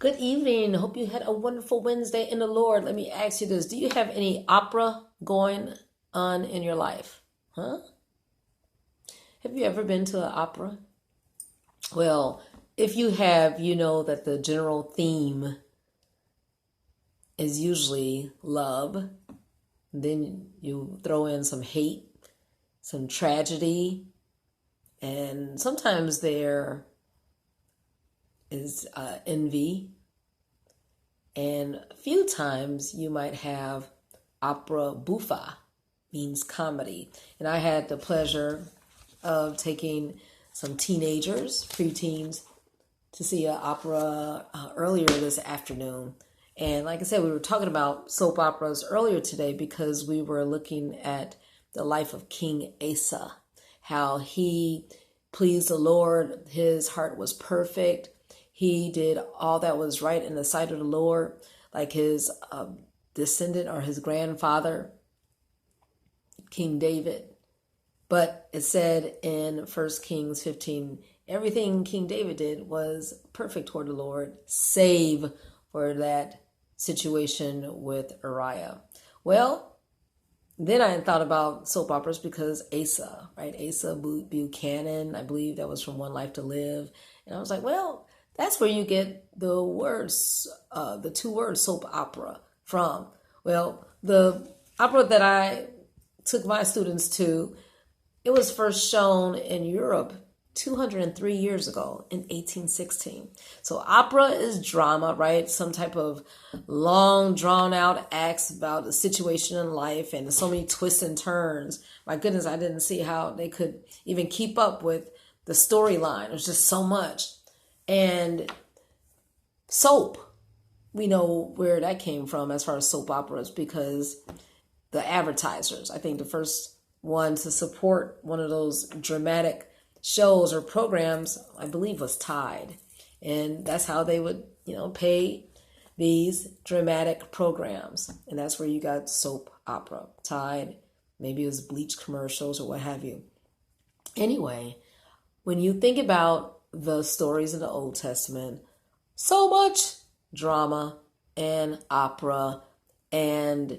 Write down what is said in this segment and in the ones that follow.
Good evening. Hope you had a wonderful Wednesday in the Lord. Let me ask you this. Do you have any opera going on in your life? Huh? Have you ever been to an opera? Well, if you have, you know that the general theme is usually love. Then you throw in some hate, some tragedy, and sometimes there is envy. And a few times you might have opera buffa, means comedy. And I had the pleasure of taking some teenagers, preteens, to see an opera earlier this afternoon. And like I said, we were talking about soap operas earlier today because we were looking at the life of King Asa, how he pleased the Lord. His heart was perfect. He did all that was right in the sight of the Lord, like his descendant or his grandfather, King David. But it said in 1 Kings 15, everything King David did was perfect toward the Lord, save for that situation with Uriah. Well, then I thought about soap operas because Asa, right? Asa Buchanan, I believe that was from One Life to Live. And I was like, well, that's where you get the words, the two words soap opera from. Well, the opera that I took my students to, it was first shown in Europe 203 years ago in 1816. So opera is drama, right? Some type of long drawn out acts about a situation in life and so many twists and turns. My goodness, I didn't see how they could even keep up with the storyline. It was just so much. And soap, we know where that came from as far as soap operas because the advertisers, I think the first one to support one of those dramatic shows or programs, I believe, was Tide. And that's how they would, pay these dramatic programs. And that's where you got soap opera, Tide. Maybe it was bleach commercials or what have you. Anyway, when you think about the stories in the Old Testament, so much drama and opera, and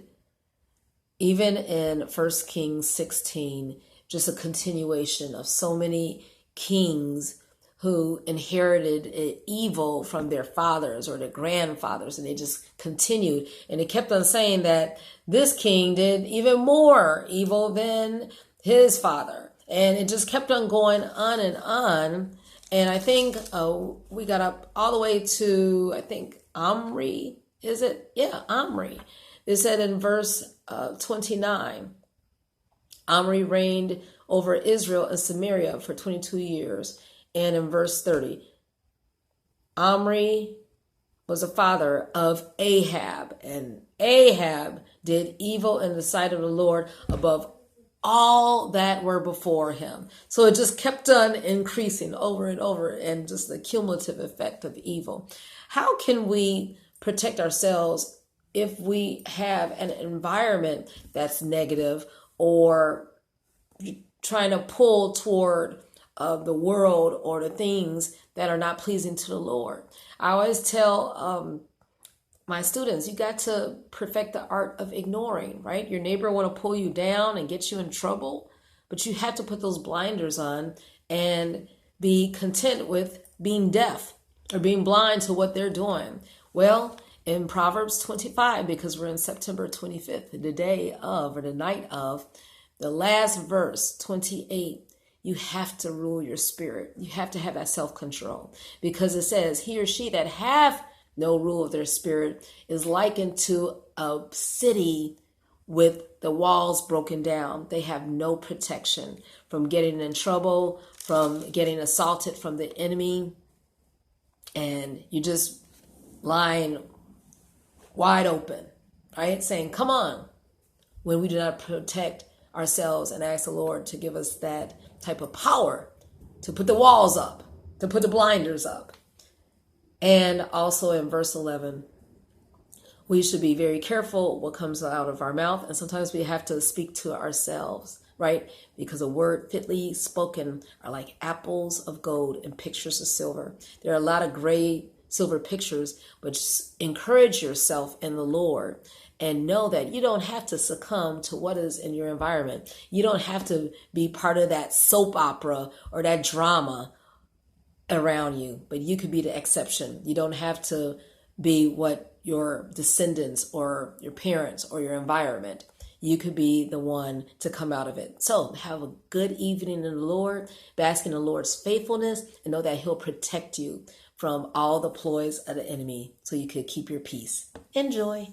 even in 1 Kings 16, just a continuation of so many kings who inherited evil from their fathers or their grandfathers, and they just continued. And they kept on saying that this king did even more evil than his father. And it just kept on going on and on. And I think we got up all the way to, I think, Omri. Is it? Yeah, Omri. It said in verse 29, Omri reigned over Israel and Samaria for 22 years. And in verse 30, Omri was the father of Ahab. And Ahab did evil in the sight of the Lord above all that were before him. So it just kept on increasing over and over, and just the cumulative effect of evil. How can we protect ourselves if we have an environment that's negative or trying to pull toward the world or the things that are not pleasing to the Lord? I always tell my students, you got to perfect the art of ignoring, right? Your neighbor want to pull you down and get you in trouble, but you have to put those blinders on and be content with being deaf or being blind to what they're doing. Well, in Proverbs 25, because we're in September 25th, the day of or the night of, the last verse, 28, you have to rule your spirit. You have to have that self-control, because it says he or she that have no rule of their spirit is likened to a city with the walls broken down. They have no protection from getting in trouble, from getting assaulted from the enemy. And you just lying wide open, right? Saying, come on, when we do not protect ourselves and ask the Lord to give us that type of power to put the walls up, to put the blinders up. And also in verse 11, we should be very careful what comes out of our mouth. And sometimes we have to speak to ourselves, right? Because a word fitly spoken are like apples of gold and pictures of silver. There are a lot of gray silver pictures, but just encourage yourself in the Lord and know that you don't have to succumb to what is in your environment. You don't have to be part of that soap opera or that drama around you, but you could be the exception. You don't have to be what your descendants or your parents or your environment. You could be the one to come out of it. So have a good evening in the Lord, bask in the Lord's faithfulness, and know that he'll protect you from all the ploys of the enemy so you could keep your peace. Enjoy.